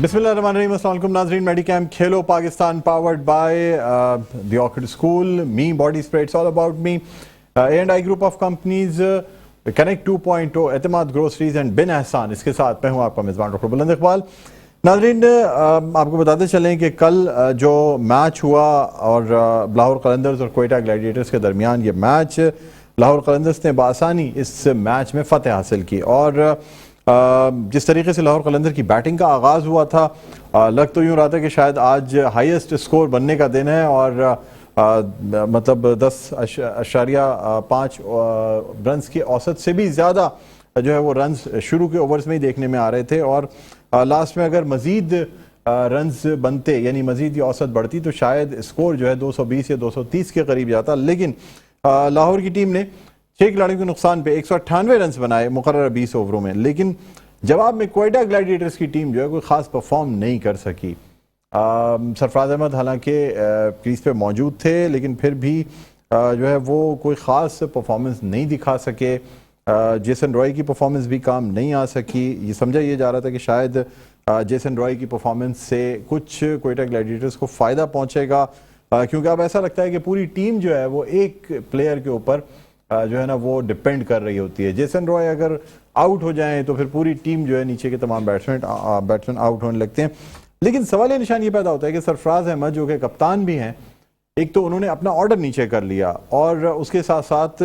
बिस्मिल्लाहिर्रहमानिर्रहीम, अस्सलाम वालेकुम नाज़रीन। मेडिकैम खेलो Pakistan powered by the orchid school, me body spray, it's all about me, A&I group of companies, connect 2.0, एतमाद groceries and बिन एहसान। इसके साथ मैं हूँ आपका मेज़बान डॉक्टर बुलंद इकबाल। नाज़रीन, आपको बताते चलें कि कल जो मैच हुआ और लाहौर कलंदर्स और कोयटा ग्लैडिएटर्स के दरमियान ये मैच, लाहौर कलंदर्स ने बासानी इस मैच में फ़तह हासिल की और जिस तरीके से लाहौर कलंदर की बैटिंग का आगाज़ हुआ था, लग तो यूँ रहा था कि शायद आज हाईएस्ट स्कोर बनने का दिन है और मतलब 10.5 रन्स की औसत से भी ज़्यादा जो है वो रन्स शुरू के ओवर्स में ही देखने में आ रहे थे और लास्ट में अगर मज़ीद रन्स बनते यानी मज़ीद ये औसत बढ़ती तो शायद स्कोर जो है 220 या 230 के करीब जाता। लेकिन लाहौर की टीम ने 6 खिलाड़ियों के नुकसान पे 198 रन बनाए मुकर्रर 20 ओवरों में, लेकिन जवाब में कोयटा ग्लैडिएटर्स की टीम जो है कोई ख़ास परफॉर्म नहीं कर सकी। सरफराज अहमद हालांकि क्रीज पे मौजूद थे लेकिन फिर भी जो है वो कोई ख़ास परफॉर्मेंस नहीं दिखा सके। जेसन रॉय की परफॉर्मेंस भी काम नहीं आ सकी। ये समझा ये जा रहा था कि शायद जेसन रॉय की परफॉर्मेंस से कुछ कोयटा ग्लैडिएटर्स को फ़ायदा पहुँचेगा, क्योंकि अब ऐसा लगता है कि पूरी टीम जो है वो एक प्लेयर के ऊपर जो है ना वो डिपेंड कर रही होती है। जेसन रॉय अगर आउट हो जाएं तो फिर पूरी टीम जो है नीचे के तमाम बैट्समैन आउट होने लगते हैं। लेकिन सवाल निशान ये पैदा होता है कि सरफराज अहमद जो कि कप्तान भी हैं, एक तो उन्होंने अपना ऑर्डर नीचे कर लिया और उसके साथ साथ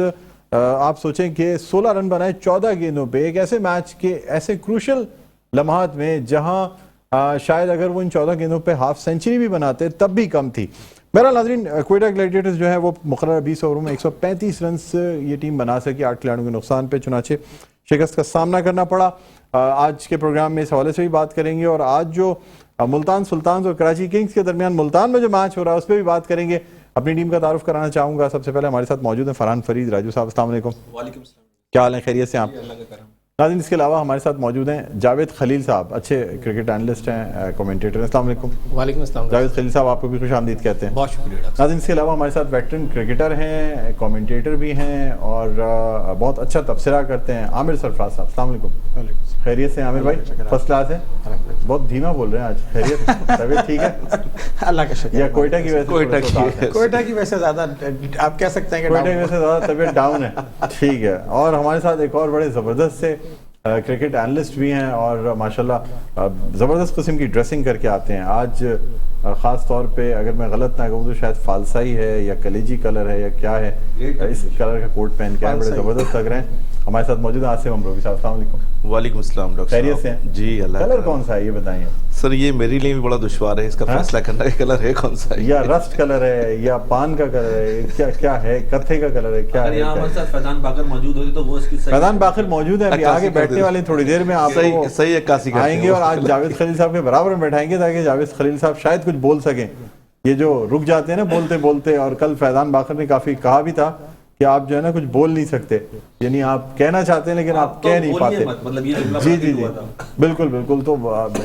आप सोचें कि 16 रन बनाए 14 गेंदों पे एक ऐसे मैच के ऐसे क्रूशल लम्हात में जहां शायद अगर वो इन 14 गेंदों पे हाफ सेंचुरी भी बनाते तब भी कम थी। मेरा नाज़रीन, कोयटा ग्लैडिएटर्स जो है वो मुकर्रर 20 ओवरों में 135 रन ये टीम बना सकी 8 खिलाड़ियों के नुकसान पे, चुनाचे शिकस्त का सामना करना पड़ा। आज के प्रोग्राम में इस हवाले से भी बात करेंगे और आज जो मुल्तान सुल्तान और कराची किंग्स के दरमियान मुल्तान में जो मैच हो रहा है उस पर भी बात करेंगे। अपनी टीम का तारुफ कराना चाहूँगा। सबसे पहले हमारे साथ मौजूद है फरहान फरीद। राजू साहब, अस्सलाम वालेकुम। वालेकुम सलाम। क्या हाल है, खैरियत से आप? नाज़रीन, इसके अलावा हमारे साथ मौजूद हैं जावेद खलील साहब, अच्छे क्रिकेट एनालिस्ट हैं, कमेंटेटर हैं। अस्सलाम वालेकुम। वालेकुम अस्सलाम। जावेद खलील साहब, आपको भी खुशामदीद कहते हैं। बहुत शुक्रिया। नाज़रीन, इसके अलावा हमारे साथ वेटरन क्रिकेटर हैं, कमेंटेटर भी हैं और बहुत अच्छा तबसरा करते हैं आमिर सरफराज साहब। अस्सलाम वालेकुम। खैरियत से आमिर भाई? फर्स्ट क्लास है। बहुत धीमा बोल रहे हैं आज। खैरियत, तबीयत ठीक है? अल्लाह का शुक्र। या कोयटा की वजह से? कोयटा की वजह से ज़्यादा आप कह सकते हैं कि कोयटा की वजह से ज़्यादा तबीयत डाउन है। ठीक है। और हमारे साथ एक और बड़े ज़बरदस्त से क्रिकेट एनालिस्ट भी हैं और माशाल्लाह ज़बरदस्त किस्म की ड्रेसिंग करके आते हैं। आज ख़ास तौर पे अगर मैं गलत ना कहूँ तो शायद फालसाई है या कलेजी कलर है या क्या है, इस कलर का कोट पहन के आए, बड़े ज़बरदस्त लग रहे हैं। हमारे साथ मौजूद है आसिफ अमरोवी साहब। अस्सलाम वालेकुम। वालेकुम अस्सलाम डॉक्टर। खैरियत से हैं? जी अल्लाह। कलर कौन सा है ये बताइए सर? ये मेरे लिए भी बड़ा दुश्वार है इसका फैसला करना कि कलर है कौन सा है। या रस्ट कलर है या पान का कलर है, क्या क्या है, कत्थे का कलर है, क्या है? यहाँ हमारे साथ फैजान बाकर मौजूद होते तो वो इसकी फैजान बाकर मौजूद है, अभी आगे बैठने वाले थोड़ी देर में आप सही अक्कासी आएंगे और आज जावेद खलील साहब के बराबर में बैठाएंगे ताकि जावेद खलील साहब शायद कुछ बोल सकें। ये जो रुक जाते हैं ना बोलते बोलते, और कल फैजान बाकर ने काफी कहा भी था कि आप जो है ना कुछ बोल नहीं सकते, यानी आप कहना चाहते हैं लेकिन आप कह नहीं पाते। मतलब ये जी जी जी, बिल्कुल बिल्कुल। तो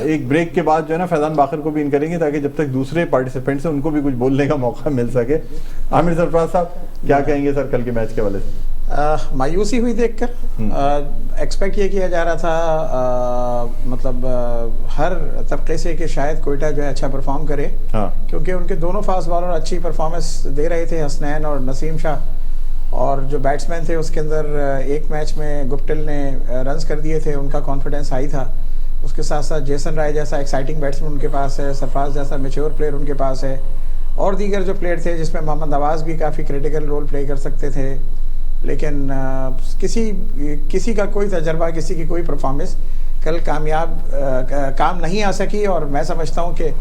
एक ब्रेक के बाद जो है ना फैजान बाकर को भी इन करेंगे ताकि जब तक दूसरे पार्टिसिपेंट्स हैं उनको भी कुछ बोलने का मौका मिल सके। आमिर सरफराज साहब, क्या कहेंगे सर कल के मैच के हवाले से? मायूसी हुई देखकर। एक्सपेक्ट ये किया जा रहा था मतलब हर तबके से कि शायद कोयटा जो है अच्छा परफॉर्म करे, क्योंकि उनके दोनों फास्ट बॉलर अच्छी परफॉर्मेंस दे रहे थे, हसनैन और नसीम शाह। और जो बैट्समैन थे उसके अंदर एक मैच में गुप्टिल ने रन्स कर दिए थे, उनका कॉन्फिडेंस हाई था। उसके साथ साथ जेसन राय जैसा एक्साइटिंग बैट्समैन उनके पास है, सरफराज जैसा मैच्योर प्लेयर उनके पास है, और दीगर जो प्लेयर थे जिसमें मोहम्मद नवाज भी काफ़ी क्रिटिकल रोल प्ले कर सकते थे। लेकिन किसी का कोई तजर्बा, किसी की कोई परफॉर्मेंस कल काम नहीं आ सकी, और मैं समझता हूँ कि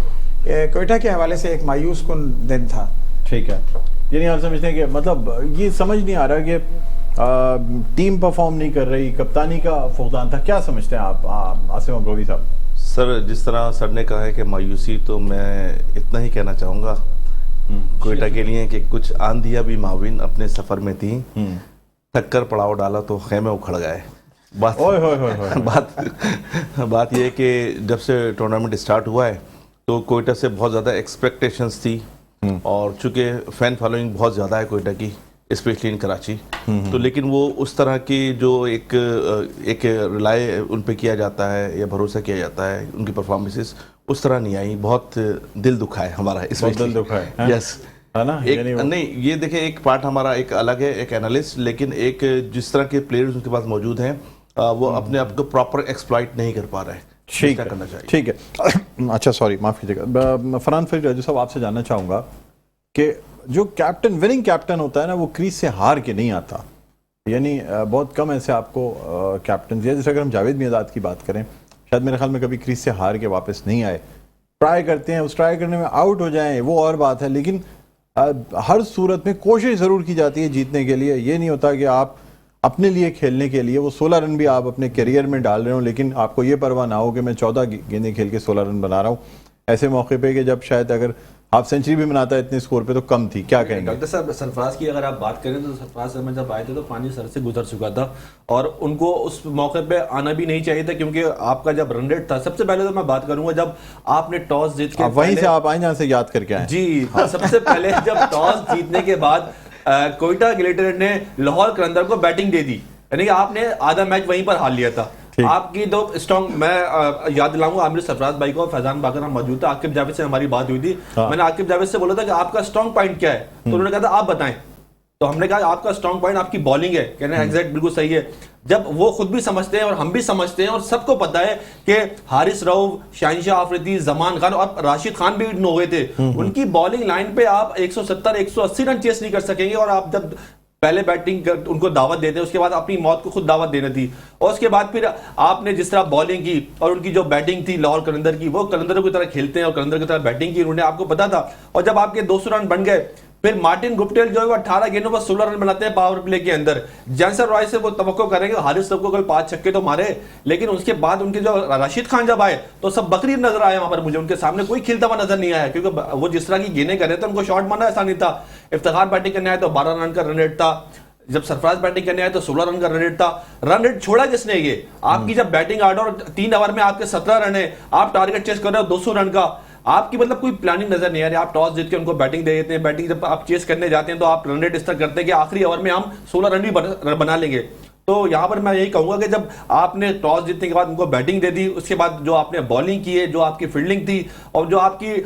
कोयटा के हवाले से एक मायूस कुन दिन था। ठीक है, यानी आप समझते हैं कि मतलब ये समझ नहीं आ रहा कि टीम परफॉर्म नहीं कर रही, कप्तानी का फुकदान था, क्या समझते हैं आप आसिफ अमरोवी साहब? सर, जिस तरह सर ने कहा है कि मायूसी, तो मैं इतना ही कहना चाहूँगा कोयटा के लिए कि कुछ आंधियाँ भी माविन अपने सफ़र में थी, थककर पड़ाव डाला तो खेमे उखड़ गए। बात यह है कि जब से टूर्नामेंट स्टार्ट हुआ है तो कोयटा से बहुत ज़्यादा एक्सपेक्टेशंस थी, और चूँकि फ़ैन फॉलोइंग बहुत ज़्यादा है कोयटा की, स्पेशली इन कराची, तो लेकिन वो उस तरह की जो एक रिलाय उन पे किया जाता है या भरोसा किया जाता है उनकी परफॉर्मेंसेस, उस तरह नहीं आई, बहुत दिल दुखा है हमारा इस बहुत दिल दुखा है, हैं? यस है ना, एक यानी वो- नहीं, ये देखिए एक पार्ट हमारा एक अलग है, एक एनालिस्ट, लेकिन एक जिस तरह के प्लेयर्स उनके पास मौजूद हैं वो अपने आप को प्रॉपर एक्सप्लॉइट नहीं कर पा रहे हैं। ठीक क्या है, करना चाहिए? ठीक है। अच्छा, सॉरी, माफ कीजिएगा। फरहान फरीद राजू साहब, आपसे जानना चाहूंगा कि जो कैप्टन, विनिंग कैप्टन होता है ना, वो क्रीज से हार के नहीं आता। यानी बहुत कम ऐसे आपको कैप्टन, जैसे अगर हम जावेद मियादाद की बात करें, शायद मेरे ख्याल में कभी क्रीज से हार के वापस नहीं आए। ट्राई करते हैं, उस ट्राई करने में आउट हो जाएं वो और बात है, लेकिन हर सूरत में कोशिश ज़रूर की जाती है जीतने के लिए। ये नहीं होता कि आप अपने लिए खेलने के लिए वो 16 रन भी आप अपने करियर में डाल रहे हो, लेकिन आपको ये परवाह ना हो कि मैं 14 गेंदें खेल के 16 रन बना रहा हूँ, ऐसे मौके पे कि जब शायद अगर हाफ सेंचुरी भी बनाता है इतने स्कोर पे तो कम थी। क्या कहेंगे डॉक्टर साहब, सरफराज की अगर आप बात करें तो सरफराज अहमद जब आए थे तो पानी सर से गुजर चुका था और उनको उस मौके पे आना भी नहीं चाहिए था, क्योंकि आपका जब रन रेट था, सबसे पहले तो मैं बात करूंगा जब आपने टॉस जीत के वहीं से आप आए जहाँ से याद करके आए। जी हाँ, सबसे पहले जब टॉस जीतने के बाद कोयटा ग्लेडिएटर ने लाहौर कलंदर को बैटिंग दे दी, यानी कि आपने आधा मैच वहीं पर हार लिया था। आपकी दो स्ट्रॉन्ग, मैं याद दिलाऊंगा, आमिर सरफराज भाई को, फैजान बाकर हम मौजूद था, आकिब जावेद से हमारी बात हुई थी। मैंने आकिब जावेद से बोला था कि आपका स्ट्रॉन्ग पॉइंट क्या है, तो उन्होंने कहा था आप बताएं। तो हमने कहा आपका स्ट्रॉन्ग पॉइंट आपकी बॉलिंग है, कहना एग्जैक्ट बिल्कुल सही है। जब वो खुद भी समझते हैं और हम भी समझते हैं और सबको पता है कि हारिस रऊफ, शाहिनशाह आफरीदी, जमान खान और राशिद खान भी इन हो गए थे, उनकी बॉलिंग लाइन पे आप 170-180 रन चेस नहीं कर सकेंगे। और आप जब पहले बैटिंग उनको दावत देते हैं, उसके बाद अपनी मौत को खुद दावत देनी थी, और उसके बाद फिर आपने जिस तरह बॉलिंग की और उनकी जो बैटिंग थी लाहौर कलंदर की, वो कलंदरों की तरह खेलते हैं और कलंदर की तरह बैटिंग की, उन्होंने आपको पता था। और जब आपके 200 रन बन गए, फिर मार्टिन गुप्टिल जो है वो 18 गेंदों पर 16 रन बनाते हैं पावर प्ले के अंदर। जैसन रॉय से वो तवक्को करेंगे हारिस रऊफ को कल 5 छक्के तो मारे, लेकिन उसके बाद उनके जो राशिद खान जब आए तो सब बकरी नजर आए वहां पर, मुझे उनके सामने कोई खिलता हुआ नजर नहीं आया, क्योंकि वो जिस तरह की गेंदें कर रहे थे उनको शॉट मारना आसान नहीं था। इफ्तिखार बैटिंग करने आए तो 12 रन का रन रेट था, जब सरफराज बैटिंग करने आए तो 16 रन का रन रेट था। रन रेट छोड़ा किसने? ये आपकी जब बैटिंग आर्डर और 3 ओवर में आपके 17 रन है, आप टारगेट चेस कर रहे हो 200 रन का, आपकी मतलब कोई प्लानिंग नजर नहीं आ रही। आप टॉस जीत के उनको बैटिंग दे देते हैं, बैटिंग जब आप चेस करने जाते हैं तो आप रन रेट इस तरह करते हैं कि आखिरी ओवर में हम 16 रन भी बना लेंगे। तो यहाँ पर मैं यही कहूंगा कि जब आपने टॉस जीतने के बाद उनको बैटिंग दे दी, उसके बाद जो आपने बॉलिंग की है, जो आपकी फील्डिंग थी और जो आपकी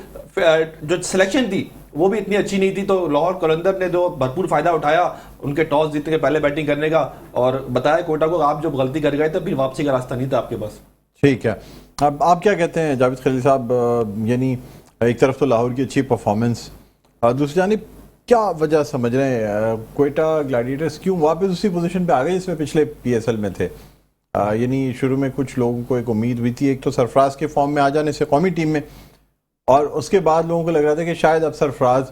जो सिलेक्शन थी वो भी इतनी अच्छी नहीं थी, तो लाहौर कलंदर ने जो भरपूर फायदा उठाया उनके टॉस जीतने के पहले बैटिंग करने का, और बताया कोटा को आप जो गलती कर गए थे फिर वापसी का रास्ता नहीं था आपके पास। ठीक है, अब आप क्या कहते हैं जावेद खलील साहब? यानी एक तरफ तो लाहौर की अच्छी परफॉर्मेंस, दूसरी जानिब क्या वजह समझ रहे हैं कोयटा ग्लैडिएटर्स क्यों वापस उसी पोजीशन पे आ गए जिसमें पिछले पीएसएल में थे? यानी शुरू में कुछ लोगों को एक उम्मीद हुई थी, एक तो सरफराज के फॉर्म में आ जाने से कौमी टीम में, और उसके बाद लोगों को लग रहा था कि शायद अब सरफराज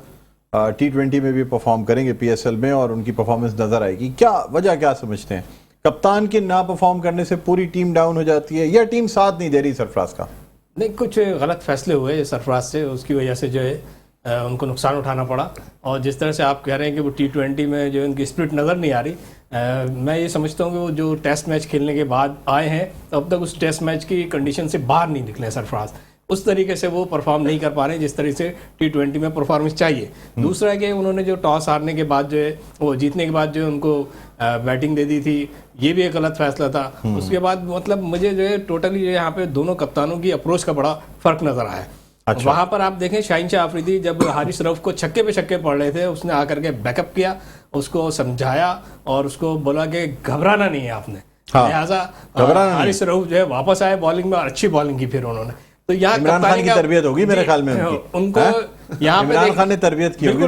T20 में भी परफॉर्म करेंगे पीएसएल में और उनकी परफॉर्मेंस नजर आएगी। क्या वजह क्या समझते हैं? कप्तान के ना परफॉर्म करने से पूरी टीम डाउन हो जाती है या टीम साथ नहीं दे रही सरफराज का? नहीं, कुछ गलत फैसले हुए सरफराज से, उसकी वजह से जो है उनको नुकसान उठाना पड़ा। और जिस तरह से आप कह रहे हैं कि वो T20 में जो उनकी स्पिरिट नज़र नहीं आ रही, मैं ये समझता हूँ कि वो जो टेस्ट मैच खेलने के बाद आए हैं तो अब तक उस टेस्ट मैच की कंडीशन से बाहर नहीं निकले सरफराज। उस तरीके से वो परफॉर्म नहीं कर पा रहे हैं जिस तरीके से T20 में परफॉर्मेंस चाहिए। दूसरा है कि उन्होंने जो टॉस हारने के बाद जो है वो जीतने के बाद जो उनको बैटिंग दे दी थी, ये भी एक गलत फैसला था। उसके बाद मतलब मुझे जो है टोटली यहाँ पे दोनों कप्तानों की अप्रोच का बड़ा फर्क नजर आया। अच्छा। वहां पर आप देखें शाहिनशाह आफरीदी जब हारिस रऊफ को छक्के पे छक्के पड़ रहे थे, उसने आकर के बैकअप किया, उसको समझाया और उसको बोला कि घबराना नहीं है आपने। हाँ, लिहाजा हारिस रऊफ जो है वापस आए बॉलिंग में और अच्छी बॉलिंग की फिर उन्होंने। तो यहाँ इमरान खान की तरबियत होगी मेरे ख्याल में उनको यहाँ पे इमरान खान ने तरबियत की होगी,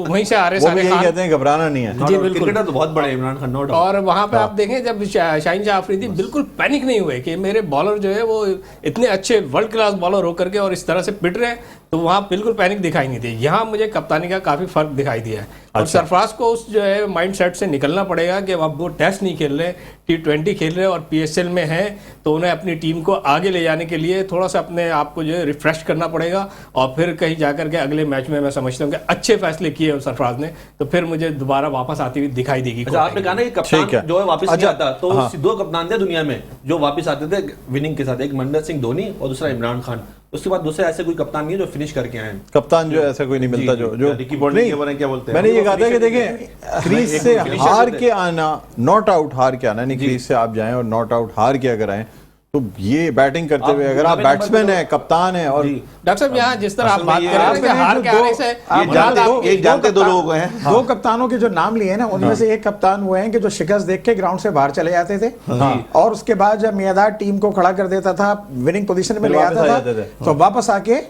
वहीं से आ रहे वो भी यही कहते हैं घबराना नहीं है। जी बिल्कुल, क्रिकेटर तो बहुत बड़े इमरान खान, नो डाउट। और वहां पे आप देखें जब शाहिनशाह आफरीदी बिल्कुल पैनिक नहीं हुए कि मेरे बॉलर जो है वो इतने अच्छे वर्ल्ड क्लास बॉलर होकर के और इस तरह से पिट रहे हैं, तो वहां बिल्कुल पैनिक दिखाई नहीं दी। यहाँ मुझे कप्तानी का काफी फर्क दिखाई दिया है। और सरफराज को उस जो है माइंड सेट से निकलना पड़ेगा कि अब वो टेस्ट नहीं खेल रहे, T20 खेल रहे और पीएसएल में है, तो उन्हें अपनी टीम को आगे ले जाने के लिए थोड़ा सा अपने आप को जो है रिफ्रेश करना पड़ेगा। और फिर कहीं जाकर के अगले मैच में मैं समझता हूँ कि अच्छे फैसले किए सरफराज ने, तो फिर मुझे दोबारा वापस आती हुई दिखाई देगी। अच्छा, आपने कहा ना कि कप्तान जो है वापस नहीं आता, तो 2 कप्तान थे दुनिया में जो वापस आते थे विनिंग के साथ, एक महेंद्र सिंह धोनी और दूसरा इमरान खान। उसके बाद दूसरे ऐसे कोई कप्तान नहीं है जो फिनिश करके आए हैं। कप्तान जो ऐसा कोई नहीं मिलता जो रिकी पॉन्टिंग के बारे में क्या बोलते हैं? मैंने ये कहा था कि देखें क्रीज से हार के आना, नॉट आउट हार के आना, नहीं क्रीज से आप जाएं और नॉट आउट हार के अगर आए तो ये बैटिंग करते हुए अगर आप बैट्समैन है, कप्तान है और डॉक्टर साहब यहाँ जिस तरह आप असल में बात ये कर रहे हैं कि हार के आने से ये जानते दो लोग हैं। दो कप्तानों के जो नाम लिए ना उनमें से एक कप्तान हुए हैं कि जो शिकस्त देख के ग्राउंड से बाहर चले जाते थे और उसके बाद जब मियादाद टीम को खड़ा कर देता था, विनिंग पोजीशन में ले वापस आ आता जाते था, तो वापस आके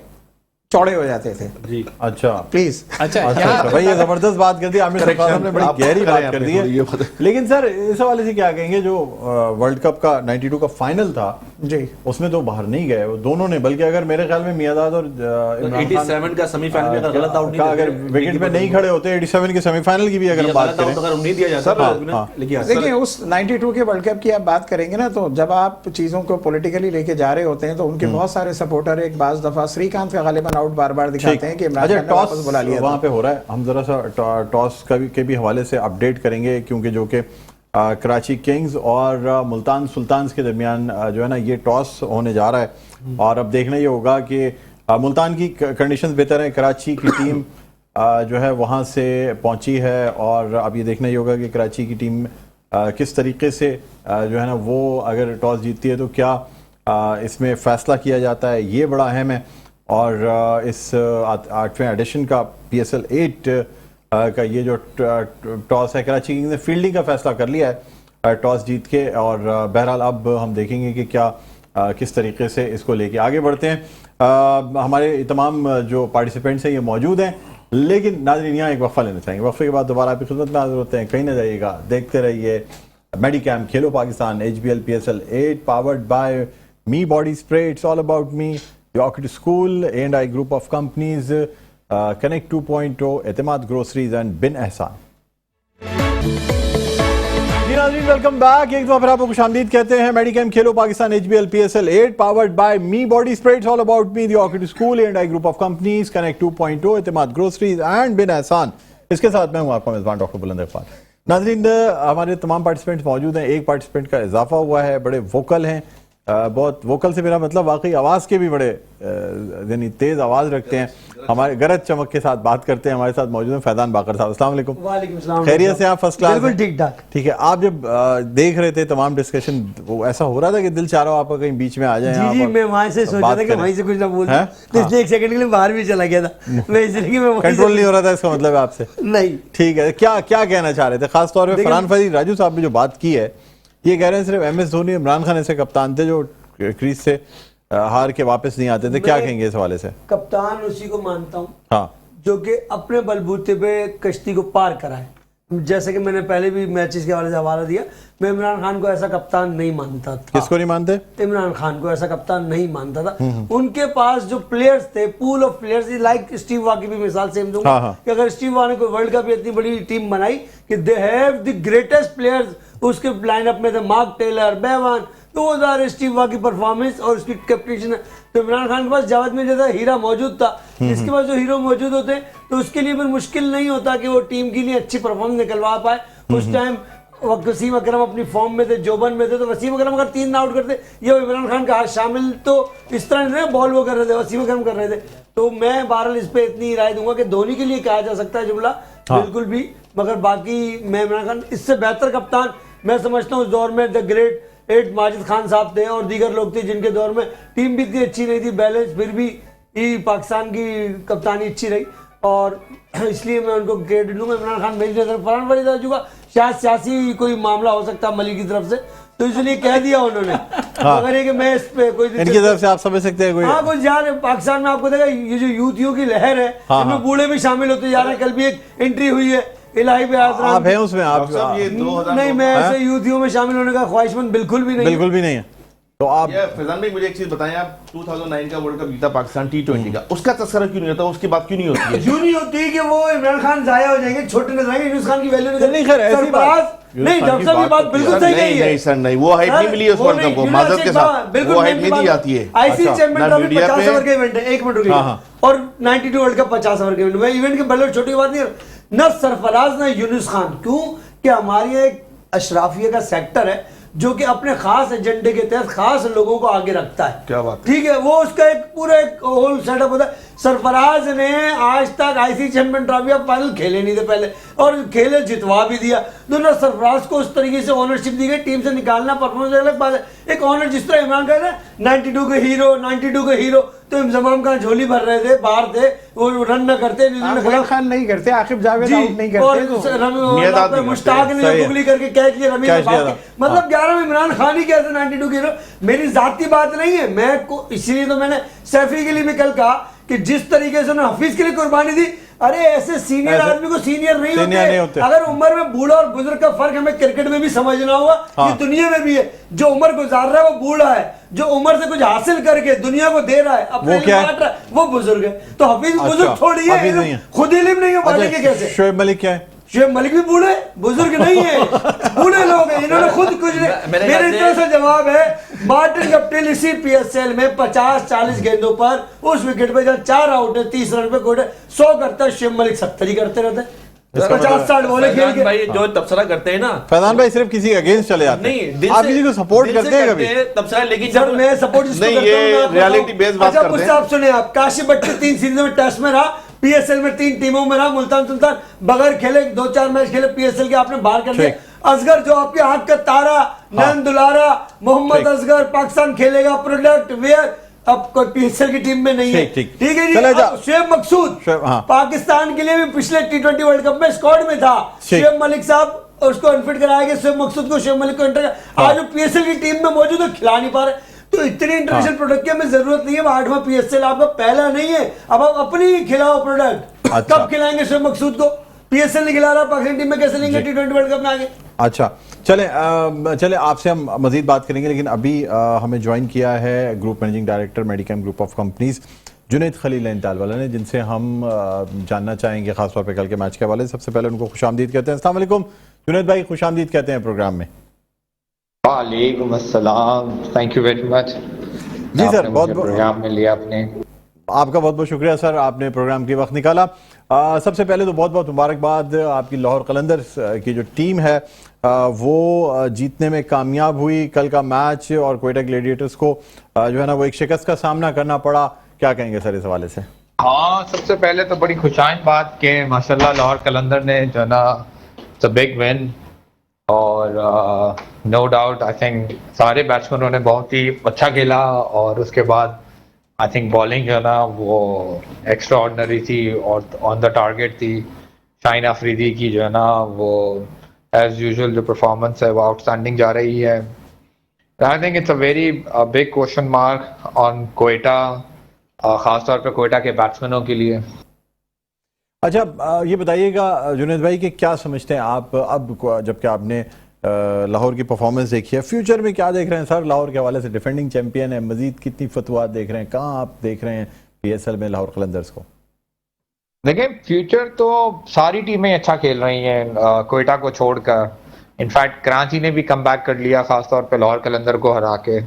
चौड़े हो जाते थे। जी अच्छा प्लीज अच्छा अच्छा यहाँ भाई ये जबरदस्त बात कर दी आमिर सरफराज साहब ने, बड़ी आप गहरी करें बात कर आपने दी है। थोड़ी ये बात। लेकिन सर इस हवाले से क्या कहेंगे, जो वर्ल्ड कप का 92 का फाइनल था जी उसमें तो बाहर नहीं गए वो दोनों ने, बल्कि अगर मेरे ख्याल में मियादाद और इमरान खान 87 का सेमीफाइनल में अगर गलत आउट नहीं का अगर विकेट पे नहीं खड़े होते 87 के सेमीफाइनल की भी अगर हम बात गलत आउट करें, अगर नहीं दिया जाता हाँ, तो हाँ। लेकिन देखिए उस 92 के वर्ल्ड कप की आप बात करेंगे ना, तो जब आप चीजों को पॉलिटिकली लेके जा रहे होते हैं तो उनके बहुत सारे सपोर्टर एक बाज दफा श्रीकांत का गालिबन आउट बार बार दिखाते हैं कि इमरान अच्छा खान ने वापस बुला लिया वहाँ था। पे हो रहा है, हम जरा सा टॉस के भी हवाले से अपडेट करेंगे, क्योंकि जो कि कराची किंग्स और मुल्तान सुल्तान्स के दरमियान जो है ना ये टॉस होने जा रहा है और अब देखना ये होगा कि मुल्तान की कंडीशंस बेहतर हैं, कराची की टीम जो है वहाँ से पहुंची है और अब ये देखना ये होगा कि कराची की टीम किस तरीके से जो है ना वो अगर टॉस जीतती है तो क्या इसमें फैसला किया जाता है, ये बड़ा अहम है। और इस 8वें एडिशन का PSL 8 का ये जो टॉस है, कराची किंग्स ने फील्डिंग का फैसला कर लिया है टॉस जीत के, और बहरहाल अब हम देखेंगे कि क्या किस तरीके से इसको लेके आगे बढ़ते हैं। हमारे तमाम जो पार्टिसिपेंट्स हैं ये मौजूद हैं, लेकिन नाज़रीन यहाँ एक वक्फा लेना चाहेंगे, वक्फे के बाद दोबारा आपकी खिदमत में हाजिर होते हैं। कहीं ना जाइएगा, देखते रहिए मेडिकैम खेलो Pakistan HBL PSL 8 powered by me body spray, it's all about me, The Orchid School, A&I Group of Companies, Connect 2.0, एतमाद ग्रोसरीज एंड बिन एहसान। जी नाज़रीन वेलकम बैक, एक दफा फिर आपको खुशामदीद कहते हैं। मेडिकैम खेलो Pakistan HBL PSL 8 powered by me body spray, it's all about me, The Orchid School, A&I Group of Companies, Connect 2.0, एतमाद ग्रोसरीज एंड बिन एहसान। इसके साथ मैं हूँ आपका मेज़बान डॉक्टर बुलंद इकबाल। नाज़रीन हमारे तमाम पार्टिसिपेंट्स मौजूद हैं, एक पार्टिसिपेंट का इजाफा हुआ है, बड़े वोकल हैं, बहुत वोकल से मेरा मतलब वाकई आवाज़ के भी बड़े यानी तेज़ आवाज़ रखते हैं, हमारे गरज चमक के साथ बात करते हैं। हमारे साथ मौजूद हैं फैजान बाकर साहब। अस्सलाम वालेकुम। वालेकुम सलाम। खैरियत से आप? First class? बिल्कुल ठीक ठाक। ठीक है, आप जब देख रहे थे तमाम डिस्कशन, वो ऐसा हो रहा था कि दिल चाह रहा हो आपका कहीं बीच में आ जाए? जी मैं वहां से सोचा था कि वहीं से कुछ ना बोल दूं, तो इसलिए एक सेकंड के लिए बाहर भी चला गया था मैं, इसलिए कि मैं कंट्रोल नहीं हो रहा था, इसका मतलब है आपसे? नहीं। ठीक है, क्या क्या कहना चाह रहे थे? खासतौर पर फरहान फरीद राजू साहब ने जो बात की है, ये कह रहे हैं सिर्फ MS धोनी, इमरान खान ऐसे कप्तान थे जो क्रीज से हार के वापस नहीं आते थे। क्या कहेंगे इस हवाले से? कप्तान उसी को मानता हूँ हाँ, जो कि अपने बलबूते पे कश्ती को पार कराए। जैसे कि मैंने पहले भी मैचेस के हवाले से हवाला दिया, मैं इमरान खान को ऐसा कप्तान नहीं मानता था। किसको नहीं मानते? इमरान खान को ऐसा कप्तान नहीं मानता था। उनके पास जो प्लेयर्स थे, pool of players, like Steve Waugh की भी मिसाल सेम दूंगा। हाँ, हाँ। कि अगर स्टीव वॉ ने कोई वर्ल्ड कप इतनी बड़ी टीम बनाई कि they have the greatest players, उसके लाइनअप में थे मार्क टेलर, बेवान, तो वो स्टीव वॉ की परफॉर्मेंस और उसकी कैप्टन। तो इमरान खान के पास जावेद मिर्जा जैसा हीरा मौजूद था, इसके पास जो हीरो मौजूद होते हैं तो उसके लिए फिर मुश्किल नहीं होता कि वो टीम के लिए अच्छी परफॉर्मेंस निकलवा पाए। उस टाइम वसीम अकरम अपनी फॉर्म में थे, जोबन में थे, तो वसीम अकरम अगर 3 आउट करते, ये इमरान खान का हाथ शामिल तो इस तरह नहीं, बॉल वो कर रहे थे, वसीम अकरम कर रहे थे। तो मैं बहरहाल इस पे इतनी राय दूंगा कि धोनी के लिए कहा जा सकता है जुमला, बिल्कुल भी, मगर बाकी मैं इमरान खान इससे बेहतर कप्तान मैं समझता हूँ। उस दौर में द ग्रेट 8 माजिद खान साहब थे और दीगर लोग थे जिनके दौर में टीम भी इतनी अच्छी नहीं थी, बैलेंस, फिर भी पाकिस्तान की कप्तानी अच्छी रही और इसलिए मैं उनको क्रेडिट दूंगा। इमरान खान मेरी नजर फरहान फरीद राजू का शायद सियासी कोई मामला हो सकता है मलिक की तरफ से, तो इसलिए कह दिया उन्होंने। अगर ये कि मैं इस पे कोई इनकी तरफ से आप समझ सकते हैं कोई? हाँ, कुछ यार पाकिस्तान में आपको देखा ये जो यूथियों की लहर है, इनमें बूढ़े भी शामिल होते जा रहे हैं। कल भी एक एंट्री हुई है इलाही पे, आप हैं उसमें? आप ये 2009 नहीं, मैं ऐसे यूथियों में शामिल होने का ख्वाहिशमंद बिल्कुल भी नहीं। बिल्कुल भी नहीं है। तो आप फैजान भाई मुझे एक चीज बताएं, आप 2009 का वर्ल्ड कप जीता पाकिस्तान T20 का, उसका तस्करा क्यों नहीं होता, उसकी बात क्यों नहीं होती है? क्यों नहीं होती कि वो इमरान खान जाया हो जाएंगे, छोटे नजर आएंगे, यूनुस खान की वैल्यू नहीं, खैर ऐसी बात नहीं। डॉक्टर साहब ये बात बिल्कुल सही नहीं है। नहीं सर, नहीं, वो हाइट नहीं मिली है उस वर्ल्ड कप को, माजरत के साथ वो हाइट नहीं दी जाती है। आईसीसी चैंपियन ट्रॉफी मीडिया 50 पे ओवर का इवेंट है, एक मिनट रुकिए, और 92 वर्ल्ड कप 50 ओवर का इवेंट है। इवेंट के बल्ले छोटी बात नहीं है, न सरफराज न यूनुस खान। क्यों कि हमारी एक अशराफिया का सेक्टर है जो कि अपने खास एजेंडे के तहत खास लोगों को आगे रखता है। क्या बात है? ठीक है, वो उसका एक पूरा एक होल सेटअप होता है। सरफराज ने आज तक आईसीसी चैंपियन ट्रॉफी का फाइनल खेले नहीं थे पहले, और खेले जितवा भी दिया। दोनों सरफराज को उस तरीके से ओनरशिप दी गई, टीम से निकालना परफॉर्मेंस अलग बात है। एक ऑनर जिस तरह इमरान खान है 92 के हीरो, तो इंजमाम खान झोली भर रहे थे, बाहर थे, वो रन न करते, इमरान खान नहीं करते, आकिब जावेद आउट नहीं करते, और मुश्ताक ने गुगली करके कैच लिया रमी ने, मतलब 11 में इमरान खान ही कैसे 92 के हीरो। मेरी जाती बात नहीं है, इसलिए तो मैंने सैफी के लिए भी कल कहा कि जिस तरीके से उन्होंने हफीज के लिए कुर्बानी दी, अरे ऐसे सीनियर आदमी को सीनियर नहीं होते। अगर उम्र में बूढ़ा और बुजुर्ग का फर्क हमें क्रिकेट में भी समझना होगा, ये दुनिया में भी है। जो उम्र गुजार रहा है वो बूढ़ा है, जो उम्र से कुछ हासिल करके दुनिया को दे रहा है, अपने लिए बांट रहा है, वो बुजुर्ग है। तो हफीज बुजुर्ग छोड़िए, खुद इल्म नहीं हो पाएंगे कैसे? शोएब मलिक क्या है? शोएब मलिक भी बूढ़े, बुजुर्ग नहीं है, बूढ़े लोग हैं, इन्होंने खुद कुछ मेरे तरफ से जवाब है। मार्टिन गप्टिल इसी पीएसएल में 50-40 गेंदों पर उस विकेट पे जब 4 आउट है, 30 रन पे कोई 100 करता है, शोएब मलिक 70 ही करते रहते हैं। 50-60 बॉलें खेल के भाई जो तबसरा करते हैं ना, फैजान भाई सिर्फ किसी के अगेंस्ट चले जाते हैं, नहीं आप किसी को सपोर्ट करते हैं कभी? तबसरा, लेकिन सर मैं सपोर्ट नहीं, ये रियलिटी बेस बात करते हैं। मुझसे आप सुने, आप काशिफ भट्टी 3 सीजन में टेस्ट में रहा, पीएसएल में 3 टीमों में रहा, मुल्तान सुल्तान बगैर खेले 2-4 मैच खेले पीएसएल के, आपने बाहर कर दिया। असगर जो आपके हाथ का तारा, नैन दुलारा, मोहम्मद असगर पाकिस्तान खेलेगा, प्रोडक्ट वेयर अब कोई पीएसएल की टीम में नहीं है, ठीक है जी। शुएब मकसूद पाकिस्तान के लिए भी पिछले T20 वर्ल्ड कप में स्क्वाड में था, शुएब मलिक साहब उसको अनफिट कराया गया, शुएब मकसूद को, शुएब मलिक को एंटर, आज वो पीएसएल की टीम में मौजूद है, खिला नहीं पा रहे। तो इतनी इंटरनेशनल प्रोडक्ट की हमें जरूरत नहीं है। 8वां पीएसएल आपका पहला नहीं है, अब आप अपनी खिलाओ प्रोडक्ट। कब खिलाएंगे शुएब मकसूद को? पीएसएल नहीं खिला रहा, पाकिस्तान टीम में कैसे लेंगे T20 वर्ल्ड कप में आगे? अच्छा चले आपसे हम मजीद बात करेंगे, लेकिन अभी हमें ज्वाइन किया है group managing director मेडिकैम group of companies Junaid Khalil Intalwala ने, जिनसे हम जानना चाहेंगे खासतौर पर कल के मैच के हवाले। सबसे पहले उनको खुशामदीद कहते हैं। अस्सलाम वालेकुम जुनैद भाई, खुशामदीद कहते हैं प्रोग्राम में। वालेकुम अस्सलाम, थैंक यू वेरी मच जी सर, बहुत प्रोग्राम में लिया आपने, आपका बहुत बहुत शुक्रिया सर, आपने प्रोग्राम के वक्त निकाला। सबसे पहले तो बहुत बहुत मुबारकबाद, आपकी लाहौर कलंदर्स की जो टीम है वो जीतने में कामयाब हुई। कल का मैच और क्वेटा ग्लैडिएटर्स को जो है ना वो एक शिकस्त का सामना करना पड़ा, क्या कहेंगे सर इस हवाले से? हाँ, सबसे पहले तो बड़ी खुशाइन बात कि माशाल्लाह लाहौर कलंदर ने जो है ना इट्स अ बिग विन, और नो डाउट आई थिंक सारे बैट्समैनों ने बहुत ही अच्छा खेला, और उसके बाद आई थिंक बॉलिंग जो है ना वो एक्स्ट्रा ऑर्डिनरी थी और ऑन द टारगेट थी। शाहीन अफरीदी की जो है ना वो एज यूजुअल जो परफॉर्मेंस है वो आउटस्टैंडिंग जा रही है। I think it's a very big question mark on Quetta, खासतौर पर क्वेटा के बैट्समैनों के लिए। अच्छा ये बताइएगा जुनैद भाई कि क्या समझते हैं आप, अब जबकि आपने लाहौर की परफॉर्मेंस देखी है, फ्यूचर में क्या देख रहे हैं सर लाहौर के हवाले से? डिफेंडिंग चैंपियन है, मजीद कितनी फतवात देख रहे हैं, कहाँ आप देख रहे हैं पीएसएल में लाहौर कलंदर्स को? देखिए फ्यूचर तो सारी टीमें अच्छा खेल रही हैं क्वेटा को छोड़कर। इनफैक्ट कराची ने भी कम बैक कर लिया, खासतौर पे लाहौर कलंदर को हरा के।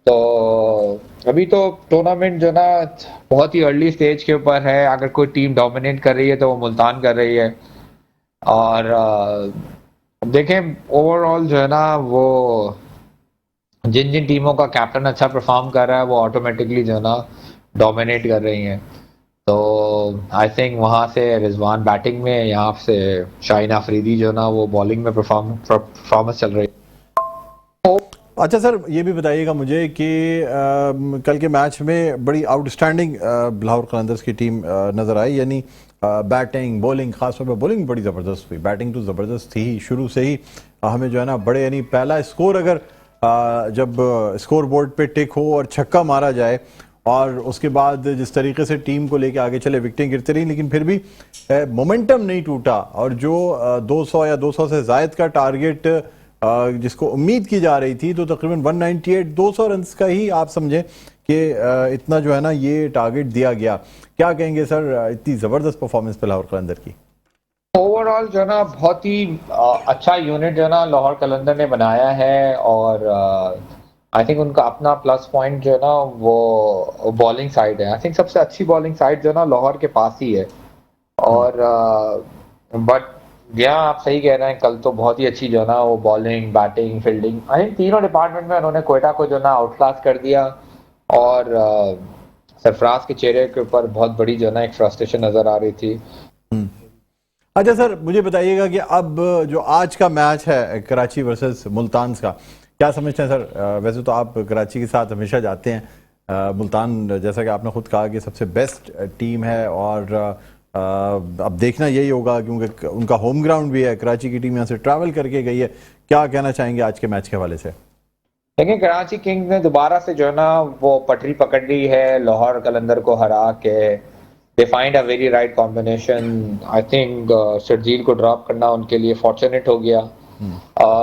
तो अभी तो टूर्नामेंट जो ना बहुत ही अर्ली स्टेज के ऊपर है। अगर कोई टीम डोमिनेट कर रही है तो वो मुल्तान कर रही है, और देखें ओवरऑल जो है ना वो जिन जिन टीमों का कैप्टन अच्छा परफॉर्म कर रहा है वो ऑटोमेटिकली जो है ना डोमिनेट कर रही हैं। तो आई थिंक वहाँ से रिजवान बैटिंग में, यहाँ से शाहीन अफरीदी जो ना वो बॉलिंग में परफॉर्मेंस चल रही है। अच्छा सर ये भी बताइएगा मुझे कि कल के मैच में बड़ी आउटस्टैंडिंग लाहौर कलंदर्स की टीम नज़र आई, यानी बैटिंग बॉलिंग, खासतौर पर बॉलिंग बड़ी ज़बरदस्त हुई। बैटिंग तो ज़बरदस्त थी ही, शुरू से ही हमें जो है ना बड़े, यानी पहला स्कोर अगर जब स्कोर बोर्ड पे टिक हो और छक्का मारा जाए, और उसके बाद जिस तरीके से टीम को लेके आगे चले, विकेटें गिरती रही लेकिन फिर भी मोमेंटम नहीं टूटा, और जो 200 या 200 से ज़ायद का टारगेट जिसको उम्मीद की जा रही थी, तो तकरीबन 198 200 रन का ही आप समझें कि इतना जो है ना ये टारगेट दिया गया। क्या कहेंगे सर इतनी ज़बरदस्त परफॉर्मेंस पे लाहौर कलंदर की? ओवरऑल जो है ना बहुत ही अच्छा यूनिट जो है ना लाहौर कलंदर ने बनाया है, और आई थिंक उनका अपना प्लस पॉइंट जो है ना वो बॉलिंग साइड है। आई थिंक सबसे अच्छी बॉलिंग साइड जो है ना लाहौर के पास ही है, और बट आप सही कह रहे हैं, कल तो बहुत ही अच्छी जो है ना वो bowling batting fielding, I think तीनों डिपार्टमेंट में उन्होंने क्वेटा को जो है ना आउट क्लास कर दिया। और सरफराज के चेहरे के ऊपर बहुत बड़ी जो है ना एक फ्रस्ट्रेशन नजर आ रही थी। अच्छा सर, मुझे बताइएगा कि अब जो आज का मैच है कराची वर्सेस मुल्तान का, क्या समझते हैं सर? वैसे तो आप कराची के साथ हमेशा जाते हैं, मुल्तान जैसा कि आपने खुद कहा कि सबसे बेस्ट टीम है, और अब देखना यही होगा क्योंकि उनका होम ग्राउंड भी है, कराची की टीम यहाँ से ट्रैवल करके गई है। क्या कहना चाहेंगे आज के मैच के हवाले से? देखिए, कराची किंग्स ने दोबारा से जो है ना वो पटरी पकड़ ली है लाहौर कलंदर को हरा के। They find a very right combination. I think Sharjeel को ड्रॉप करना उनके लिए फॉर्चुनेट हो गया।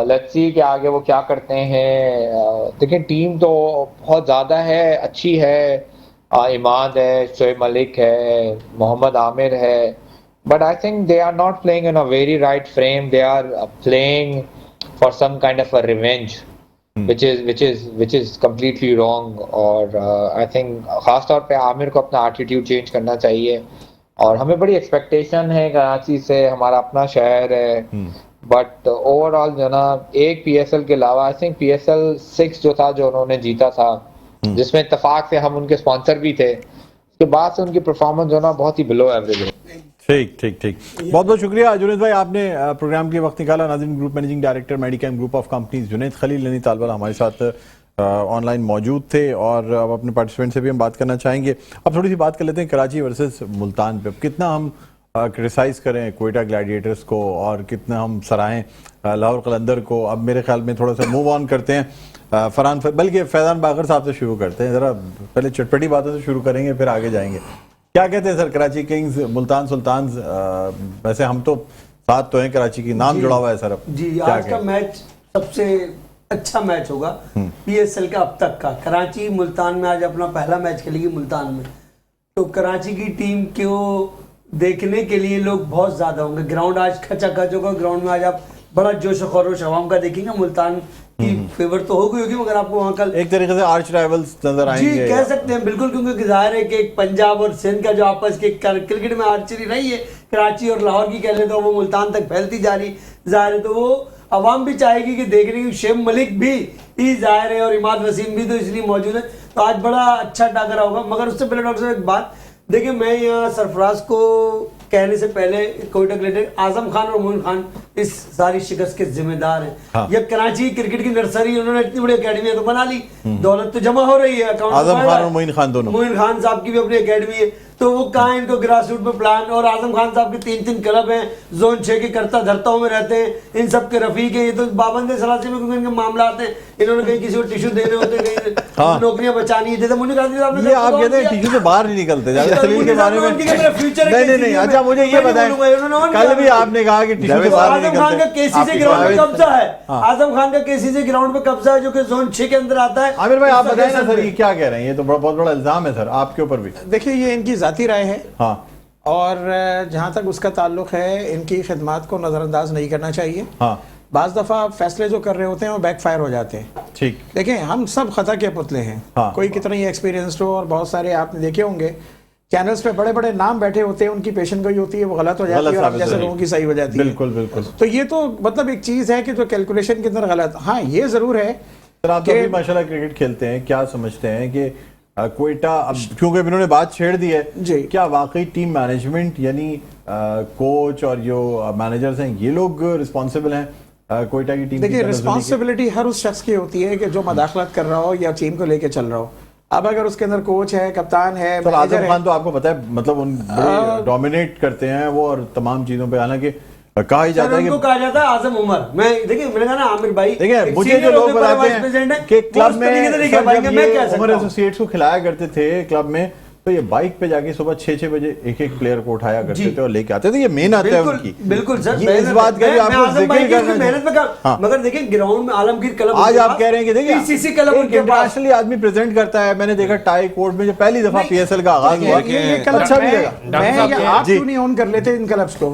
लेट्स सी कि आगे वो क्या करते हैं। देखिए, टीम तो बहुत ज़्यादा है, अच्छी है। इमाद है, शोएब मलिक है, मोहम्मद आमिर है, but I think they are not playing in a very right frame. They are playing for some kind of a revenge which is completely wrong। और I think खास तौर पे आमिर को अपना एटीट्यूड चेंज करना चाहिए। और हमें बड़ी एक्सपेक्टेशन है कराची से, हमारा अपना शहर है, बट ओवरऑल जो ना एक PSL के अलावा आई थिंक PSL 6 जो था, जो उन्होंने जीता था, जिसमें इत्तेफाक से हम उनके स्पॉन्सर भी थे, उसके बाद से उनकी परफॉर्मेंस जो ना बहुत ही बिलो एवरेज है। ठीक ठीक ठीक, बहुत बहुत शुक्रिया जुनैद भाई, आपने प्रोग्राम के लिए वक्त निकाला। नाज़रीन, group managing director मेडिकैम group of companies Junaid Khalil Nainital वाला हमारे साथ ऑनलाइन मौजूद थे, और अब अपने पार्टिसिपेंट से भी हम बात करना चाहेंगे। अब थोड़ी सी बात कर लेते हैं कराची वर्सेस मुल्तान पे। कितना हम क्रिटिसाइज करें कोयटा ग्लैडिएटर्स को और कितना हम सराहें लाहौर कलंदर को। अब मेरे ख्याल में थोड़ा सा मूव ऑन करते हैं, बल्कि फैज़ान बागर साहब से शुरू करते हैं। ज़रा पहले चटपटी बातों से शुरू करेंगे, फिर आगे जाएंगे। क्या कहते हैं सर, कराची किंग्स मुल्तान सुल्तान? वैसे हम तो साथ तो हैं कराची की, नाम जुड़ा हुआ है सर। अब जी, आज का मैच सबसे अच्छा मैच होगा PSL का अब तक का। कराची मुल्तान में आज अपना पहला मैच खेलेगी मुल्तान में, तो कराची की टीम को देखने के लिए लोग बहुत ज्यादा होंगे। ग्राउंड आज खचाखच होगा। ग्राउंड में आज आप बड़ा जोश और खरोश आवाम का देखेंगे। मुल्तान की फेवर तो होगी, मगर आपको वहाँ कल एक तरीके से आर्च राइवल्स नजर आएंगे। जी, कह सकते हैं बिल्कुल, क्योंकि जाहिर है कि एक पंजाब और सिंध का जो आपस के क्रिकेट में आर्चरी रही है, कराची और लाहौर की कह लें तो वो मुल्तान तक फैलती जा रही जाहिर है, तो वो अवाम भी चाहेगी कि देखने की। शोएब मलिक भी जाहिर है और इमाद वसीम भी तो इसलिए मौजूद है, तो आज बड़ा अच्छा टाकरा होगा। मगर उससे पहले डॉक्टर साहब एक बात देखिए, मैं यहाँ सरफराज को कहने से पहले कोयटा ग्लैडिएटर आजम खान और मोइन खान इस सारी शिकस्त के जिम्मेदार हैं। हाँ। ये कराची क्रिकेट की नर्सरी उन्होंने इतनी बड़ी अकेडमी तो बना ली, दौलत तो जमा हो रही है। आजम खान और मोइन खान दोनों, मोइन खान साहब की भी अपनी अकेडमी है, तो वो कहाँ इनको ग्रास रूट पे प्लान। और आजम खान साहब के 3-3 क्लब हैं, जोन 6 के करता धरताओं में रहते हैं, इन सब के रफीक हैं। ये तो पाबंद सलासी में क्योंकि इनके मामला आते हैं, इन्होंने कहीं किसी को टिश्यू देने होते, कहीं हाँ। नौकरियां बचानी है। जैसे मुझे ये आप कहते हैं टिश्यू से बाहर नहीं निकलते सलील के बारे में। नहीं, अच्छा मुझे ये बताएं, कल भी आपने कहा कि टिश्यू से बाहर नहीं आजम खान का KCC ग्राउंड पे कब्जा है। आजम खान का KCC ग्राउंड पे कब्जा है, जो कि जोन 6 के अंदर आता है। आमिर भाई, आप बताएं ना सर, ये क्या कह रहे हैं? ये तो बहुत बड़ा इल्जाम है सर आपके ऊपर भी। देखिए, ये इनकी जाती राय है। हाँ, और जहाँ तक उसका ताल्लुक है, इनकी खिदमात को नज़रअंदाज नहीं करना चाहिए। हाँ, बाज़ दफ़ा फैसले जो कर रहे होते हैं वो बैकफायर हो जाते हैं। ठीक। देखें, हम सब खता के पुतले हैं। हाँ। कोई कितना ही एक्सपीरियंस्ड हो, और बहुत सारे आपने देखे होंगे चैनल्स पे बड़े बड़े नाम बैठे होते हैं, उनकी पेशन गोई होती है, वो गलत हो जाती है और जैसे लोगों की सही हो जाती है। बिल्कुल बिल्कुल। तो ये तो मतलब एक चीज़ है कि जो कैलकुलेशन के अंदर गलत। हाँ, ये ज़रूर है। सर, आप तो भी माशाल्लाह क्रिकेट खेलते हैं, क्या समझते हैं कि कोयटा, अब क्योंकि इन्होंने बात छेड़ दी है जी, क्या वाकई टीम मैनेजमेंट यानी कोच और जो मैनेजर्स हैं, ये लोग रिस्पॉन्सिबल हैं कोयटा की टीम? देखिए, रिस्पॉन्सिबिलिटी हर उस शख्स की होती है कि जो मदाखलत कर रहा हो या टीम को लेके चल रहा हो। अब अगर उसके अंदर कोच है, कप्तान है, तो आजम खान तो आपको पता है, मतलब उन डोमिनेट करते हैं वो और तमाम चीजों पे, हालांकि कहा ही जाता है कि कहा जाता है आजम उमर। मैं देखिए, मैंने कहा ना आमिर भाई, देखिए मुझे जो लोग बताते हैं कि क्लब में उमर एसोसिएट्स को खिलाया करते थे क्लब में, तो ये बाइक पे जाके सुबह 6-6 बजे एक प्लेयर को उठाया करते थे और लेके आते थे। ये मेन आता है उनकी। बिल्कुल सर, इस बात का भी आपको जिक्र करना मेहनत में काम। मगर देखिए, ग्राउंड में आलमगीर क्लब, आज आप कह रहे हैं कि देखिए PCC क्लब इंटरनेशनली आदमी प्रेजेंट करता है। मैंने देखा टाई कोर्ट में जो पहली दफा PSL का आगाज हुआ, अच्छा भी लगा। आप क्यों नहीं ऑन कर लेते इन क्लब्स को?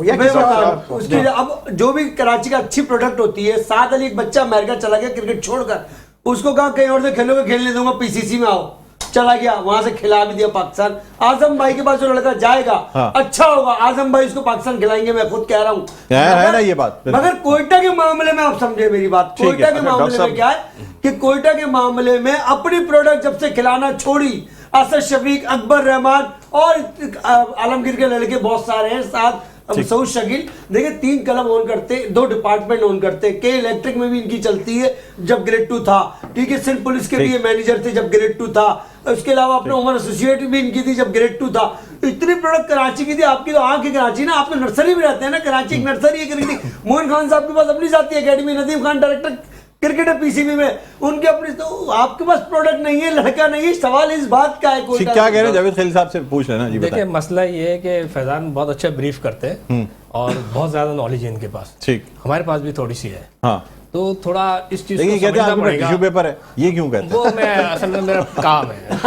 अब जो भी कराची का अच्छी प्रोडक्ट होती है, साथ अली एक बच्चा अमेरिका चला गया क्रिकेट छोड़कर, उसको कहा कहीं और से खेलोगे, खेलने दूंगा, PCC में आओ, चला गया, वहां से खिला भी दिया पाकिस्तान। आजम भाई के पास जो लड़का जाएगा, हाँ। अच्छा होगा, आजम भाई उसको पाकिस्तान खिलाएंगे, मैं खुद कह रहा हूं। है ना ये बात। मगर कोयटा के मामले में आप समझे मेरी बात, कोयटा के मामले में क्या है कि कोयटा के मामले में अपनी प्रोडक्ट जब से खिलाना छोड़ी, असद शफीक, अकबर रहमान और आलमगीर के लड़के बहुत सारे हैं साथ, सऊद शकील। देखिए 3 क्लब ओन करते, 2 डिपार्टमेंट ओन करते, के इलेक्ट्रिक में भी इनकी चलती है जब ग्रेड 2 था, ठीक है, सिंध पुलिस के भी ये मैनेजर थे जब ग्रेड 2 था, उसके अलावा अपने उमर एसोसिएट भी इनकी थी जब ग्रेड 2 था। इतनी प्रोडक्ट कराची की थी, आपकी तो आंख की कराची ना, आप तो नर्सरी में रहते हैं ना, कराची एक नर्सरी है खरीदी। मोइन खान साहब के पास अपनी जाती academy, Nadeem Khan director cricket है पीसीबी में, उनके अपने, तो आपके पास प्रोडक्ट नहीं है, लड़का नहीं है, सवाल इस बात का है। कोई क्या कह रहे हैं जावेद खलील साहब से पूछ लेना जी। देखिए मसला ये है कि फैजान बहुत अच्छा ब्रीफ करते हैं और बहुत ज्यादा नॉलेज है इनके पास, ठीक, हमारे पास भी थोड़ी सी है, हाँ, तो थोड़ा इस चीज को समझना पड़ेगा। टिश्यू पेपर है, ये क्यों कहते हैं? वो मैं असल में मेरा काम है,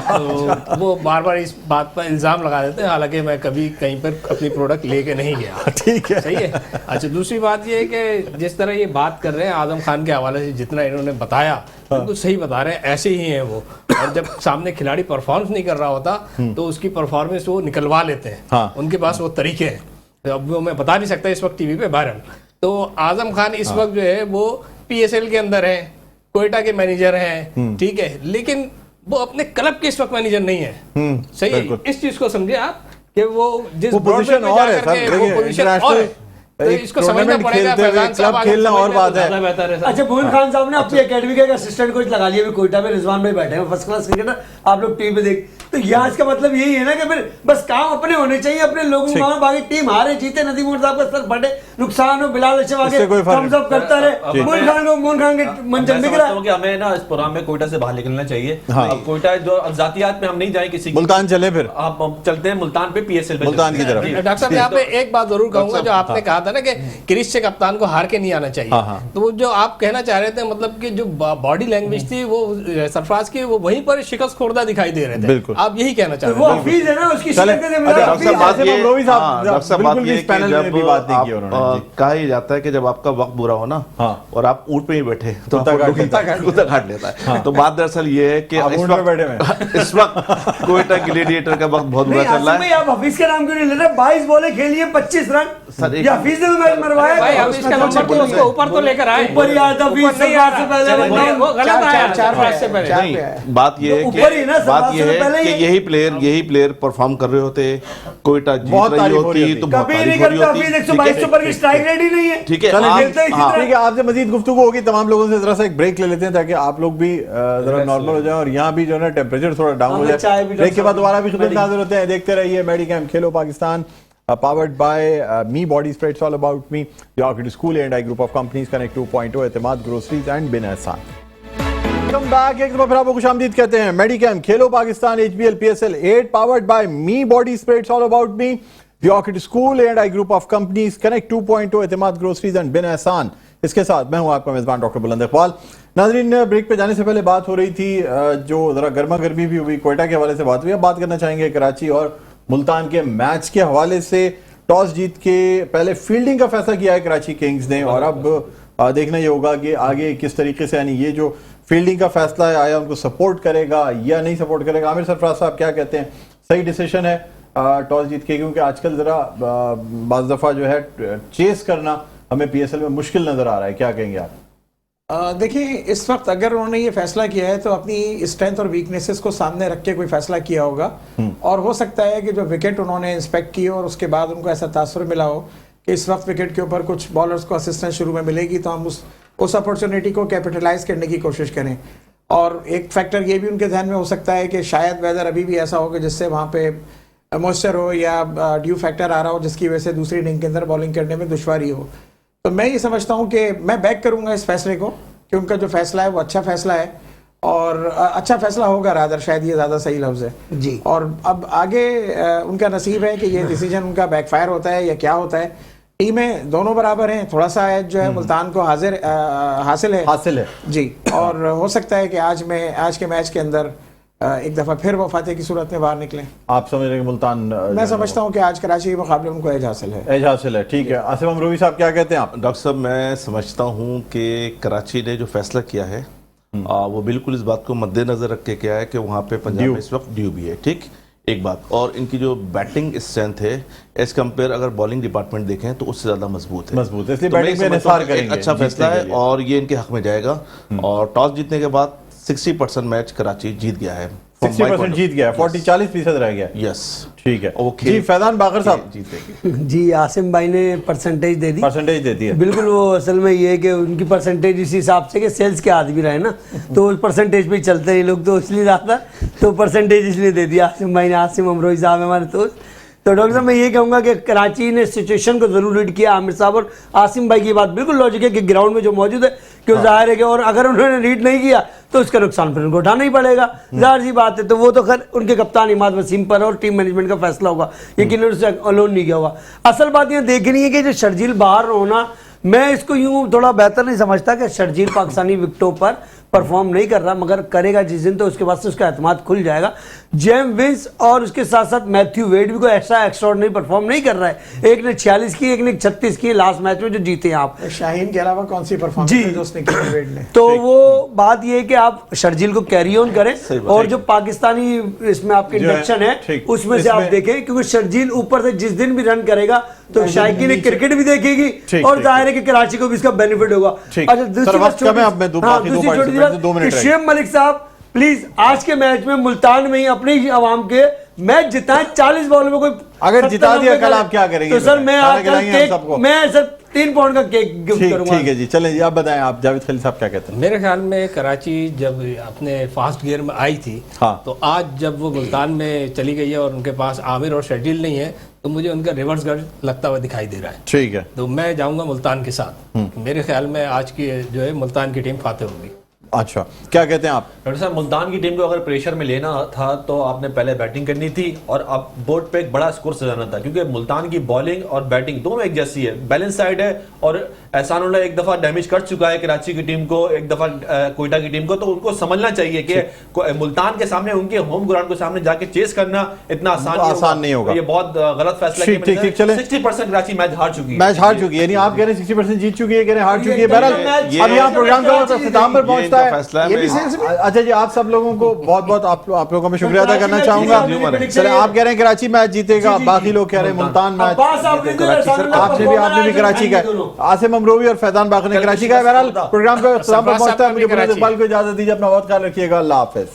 तो वो बार बार इस बात पर इल्जाम लगा देते हैं, हालांकि मैं कभी कहीं पर अपनी प्रोडक्ट लेके नहीं गया। ठीक है, सही है। अच्छा, दूसरी बात ये है कि जिस तरह ये बात कर रहे हैं आजम खान के हवाले से, जितना इन्होंने बताया बिल्कुल सही बता रहे हैं, ऐसे ही हैं वो। और जब सामने खिलाड़ी परफॉर्मेंस नहीं कर रहा होता तो उसकी परफॉर्मेंस वो निकलवा लेते हैं, हाँ। उनके पास वो तरीके हैं, अब वो मैं बता नहीं सकता इस वक्त टीवी पे वायरल। तो आजम खान इस वक्त जो है वो पीएसएल के अंदर है, कोयटा के मैनेजर हैं, ठीक है, लेकिन वो अपने क्लब के इस वक्त मैनेजर नहीं है, सही है। इस चीज को समझे आप कि वो जिस पोजीशन और है सर, वो पोजीशन और है, तो इसको समझना पड़ेगा। क्लब खेलना और बात है। अच्छा, मोइन खान साहब ने अपनी एकेडमी का असिस्टेंट कोच लगा लिया, कोयटा में रिजवान भाई बैठे हैं, फर्स्ट क्लास क्रिकेटर, आप लोग टीवी पे देख, तो यहाँ इसका मतलब यही है ना कि फिर बस काम अपने होने चाहिए, अपने लोगों को, बाकी टीम हारे जीते, नदीम साहब का सर बढ़े, नुकसान हो, बिलाल अशरफ आगे थम्स अप करता रहे, मोइन खान के मंजर बिक रहा है। हमें ना इस प्रोग्राम में कोयटा से बाहर निकलना चाहिए। अब कोयटा जो जातियात में हम नहीं जाए किसी, मुल्तान चले, फिर आप चलते हैं मुल्तान पे, पीएसएल पे, मुल्तान की तरफ। डॉक्टर साहब यहाँ पे एक बात जरूर कहूंगा, जो आपने कहा था ना कि क्रिश से कप्तान को हार के नहीं आना चाहिए, तो वो जो आप कहना चाह रहे थे, मतलब कि जो बॉडी लैंग्वेज थी वो सरफराज की, वो वहीं पर शिकस्त खुर्दा दिखाई दे रहे थे, आप यही कहना चाह रहे थे। वो हफीज है ना, उसकी कहा ही जाता है कि जब आपका वक्त बुरा हो ना और आप ऊंट पे ही बैठे तो कुत्ता काट लेता है। तो बात दरअसल ये है कि इस वक्त कोयटा ग्लैडिएटर का वक्त बहुत बुरा चल रहा है। आप हफीज का नाम क्यों नहीं ले रहे? 22 बॉले खेलिए, 25 रन, हफीज ने मैच मरवाया, भाई हफीज का नंबर तो उसको ऊपर तो लेकर आए, ऊपर ही आया था, 20 से पहले वो गलत आया, 4 मैच से पहले। नहीं, बात ये है कि यही प्लेयर परफॉर्म कर रहे होते, कोयटा जीत रही होती तो कभी नहीं करता, हफीज 122 सुपर की स्ट्राइक रेट ही नहीं है। ठीक है, ठीक है, आपसे मजीद गुफ्तगू होगी तमाम लोगों से, जरा सा एक ब्रेक ले लेते हैं ताकि आप लोग भी जरा नॉर्मल हो जाए और यहाँ भी जो है ना टेम्परेचर थोड़ा डाउन हो जाए। ब्रेक के बाद दोबारा भी खिदमत में हाजिर होते हैं, देखते रहिए मेडिकैम खेलो Pakistan, powered by Me Body Spray, it's all about me, the Orchid School and I group of companies, Connect 2.0, एतमाद ग्रोसरीज एंड बिन एहसान। वेलकम बैक, एक दफा फिर आपको खुशामदीद कहते हैं। मेडिकैम खेलो Pakistan HBL PSL 8 powered by Me Body Spray, it's all about me, the Orchid School and I group of companies, Connect 2.0, एतमाद groceries and बिन एहसान। इसके साथ मैं हूं आपका मेजबान डॉक्टर बुलंद इकबाल। नाजरीन, ब्रेक पे जाने से पहले बात हो रही थी, जो जरा गर्मा गर्मी भी हुई, कोयटा के हवाले से बात हुई, अब बात करना चाहेंगे कराची और मुल्तान के मैच के हवाले से। टॉस जीत के पहले फील्डिंग का फैसला किया है कराची किंग्स ने और अब देखना ये होगा कि आगे किस तरीके से, यानी ये जो फील्डिंग का फैसला है, आया उनको सपोर्ट करेगा या नहीं सपोर्ट करेगा। आमिर सरफराज साहब क्या कहते हैं, सही डिसीजन है टॉस जीत के? क्योंकि आजकल जरा बाज़ दफ़ा जो है चेस करना हमें पीएसएल में मुश्किल नजर आ रहा है, क्या कहेंगे आप? देखिए, इस वक्त अगर उन्होंने ये फैसला किया है तो अपनी स्ट्रेंथ और वीकनेसेस को सामने रख के कोई फैसला किया होगा, और हो सकता है कि जो विकेट उन्होंने इंस्पेक्ट किए और उसके बाद उनको ऐसा तासुर मिला हो कि इस वक्त विकेट के ऊपर कुछ बॉलर्स को असिस्टेंस शुरू में मिलेगी, तो हम उस अपॉर्चुनिटी को कैपिटलाइज करने की कोशिश करें। और एक फैक्टर ये भी उनके ध्यान में हो सकता है कि शायद वेदर अभी भी ऐसा हो कि जिससे वहाँ पे मॉइस्चर हो या ड्यू फैक्टर आ रहा हो, जिसकी वजह से दूसरी इनिंग के अंदर बॉलिंग करने में दुश्वारी हो। तो मैं ये समझता हूँ कि मैं बैक करूँगा इस फैसले को, कि उनका जो फैसला है वो अच्छा फैसला है और अच्छा फैसला होगा, रादर शायद ये ज़्यादा सही लफ्ज़ है जी। और अब आगे उनका नसीब है कि ये डिसीजन उनका बैकफायर होता है या क्या होता है। टीमें दोनों बराबर हैं, थोड़ा सा एज जो है मुल्तान को हासिल है जी, और हो सकता है कि आज के मैच के अंदर एक दफ़ा फिर वो फातेह की सूरत में बाहर निकलें। आप समझ रहे हैं मुल्तान? मैं समझता हूँ कि आज कराची के मुकाबले उनको एज हासिल है। ठीक है, आसिफ अमरूवी साहब क्या कहते हैं आप? डॉक्टर साहब, मैं समझता हूँ कि कराची ने जो फैसला किया है वो बिल्कुल इस बात को मद्देनजर रख के किया है कि वहाँ पे पंजाब में इस वक्त ड्यू भी है, ठीक, एक बात। और इनकी जो बैटिंग स्ट्रेंथ है एज कम्पेयर अगर बॉलिंग डिपार्टमेंट देखें तो उससे ज्यादा मजबूत है, इसलिए बैटिंग में निसार करेंगे। अच्छा फैसला है और ये इनके हक में जाएगा। और टॉस जीतने के बाद 60% मैच कराची जीत गया है, From my 60% point of जीत गया, view. 40-40% रह गया। यस ठीक है ओके जी, फैजान बाकर साहब जीतेंगे। जी आसिम भाई ने परसेंटेज दे दी। परसेंटेज देती है। बिल्कुल, वो असल में ये है कि उनकी परसेंटेज इस हिसाब से कि सेल्स के आदमी रहे ना, तो उस परसेंटेज पे ही चलते हैं ये लोग, तो इसलिए रहा था, तो परसेंटेज इसलिए दे दिया आसिम भाई ने। आसिम अमरोही साहब हमारे दोस्त। तो डॉक्टर साहब मैं ये कहूँगा कि कराची ने सिचुएशन को जरूर रीड किया। आमिर साहब और आसिम भाई की बात बिल्कुल लॉजिक है कि ग्राउंड में जो मौजूद है क्यों जाहिर है कि, और अगर उन्होंने रीड नहीं किया तो उसका नुकसान फिर उनको उठाना ही पड़ेगा, जाहिर सी बात है। तो वो तो खैर उनके कप्तान इमाद वसीम पर और टीम मैनेजमेंट का फैसला होगा, यकीन उससे अलोन नहीं किया होगा। असल बात ये देखनी है कि जो शर्जील बाहर होना, मैं इसको यूं थोड़ा बेहतर नहीं समझता कि शर्जील पाकिस्तानी विकेटों पर परफॉर्म नहीं कर रहा, मगर करेगा जिस दिन तो उसके बाद से उसका एतमाद खुल जाएगा। जेम विंस और उसके साथ साथ मैथ्यू वेड भी कोई ऐसा एक्स्ट्राऑर्डिनरी परफॉर्म नहीं कर रहा है। एक ने 46 की, एक ने 36 की लास्ट मैच में जो जीते हैं आप। शाहीन के अलावा कौन सी परफॉर्मेंस जी। है जो उसने की वेड ने? तो वो बात ये है कि आप शर्जील को कैरी ऑन करें, और जो पाकिस्तानी इसमें आपके जो है, इंडक्शन है ठीक। उसमें से आप इसमें- देखें, क्योंकि शर्जील ऊपर से जिस दिन भी रन करेगा तो शायकी ने क्रिकेट भी देखेगी ठीक, और ठीक, जाहिर है कि कराची को भी इसका बेनिफिट होगा। ठीक। अच्छा, सर, दूसरी वक्त बात कम है, अब मैं बाकी दो दूसरी छोटी सी participants से 2 मिनट बात, रह शेब मलिक साहब प्लीज आज के मैच में मुल्तान में ही अपनी ही आवाम के मैच जिताएं। 40 बॉल में कोई अगर 70 जिता दिया, 90 कल आप क्या करेंगे? तो सर मैं खाना आज खिलाएंगे हम सबको। मैं सर 3 पाउंड का केक गिफ्ट ठीक करूंगा। ठीक है जी, चलें जी, आप बताएं, आप जावेद खलील साहब क्या कहते हैं? मेरे ख्याल में कराची जब अपने फास्ट गियर में आई थी, हाँ। तो आज जब वो मुल्तान में चली गई है और उनके पास आमिर और शर्जील नहीं है, तो मुझे उनका रिवर्स गर्ड लगता हुआ दिखाई दे रहा है। ठीक है, तो मैं जाऊंगा मुल्तान के साथ। मेरे ख्याल में आज की जो है मुल्तान की टीम फाते होगी। अच्छा, क्या कहते हैं आप? डॉक्टर साहब, मुल्तान की टीम को अगर प्रेशर में लेना था तो आपने पहले बैटिंग करनी थी और अब बोर्ड पे एक बड़ा स्कोर सजाना था, क्योंकि मुल्तान की बॉलिंग और बैटिंग दोनों एक जैसी है, बैलेंस साइड है। और एहसानुल्लाह एक दफा डैमेज कर चुका है कराची की टीम को, एक दफा कोयटा की टीम को, तो उनको समझना चाहिए कि मुल्तान के सामने, उनके होम ग्राउंड के सामने जाके चेस करना इतना आसान नहीं होगा। ये बहुत गलत फैसला ठीक, ठीक, ठीक, चलें। 60% कराची मैच हार चुकी है। मैच हार चुकी है, यानी आप कह रहे हैं 60% जीत चुकी है, कह रहे हैं हार चुकी है। बहरहाल ये- अब यहाँ प्रोग्राम का इख्तिताम पर पहुंचता है। फैसला ये भी है। सेंस में अच्छा जी, आप सब लोगों को बहुत बहुत आप लोगों का मैं शुक्रिया अदा करना चाहूंगा। चले, आप कह रहे हैं कराची मैच जीतेगा, बाकी लोग कह रहे हैं मुल्तान मैच अब्बास आपने जो कराची। सर, आपने भी कराची का है। आसिम अमरोही और फैजान बाकर ने कराची का है। बहरहाल प्रोग्राम का इख्तिताम पर पहुंचता है। मुझे इकबाल को इजाजत दीजिए, अपना बहुत ख्याल रखिएगा, अल्लाह हाफिज।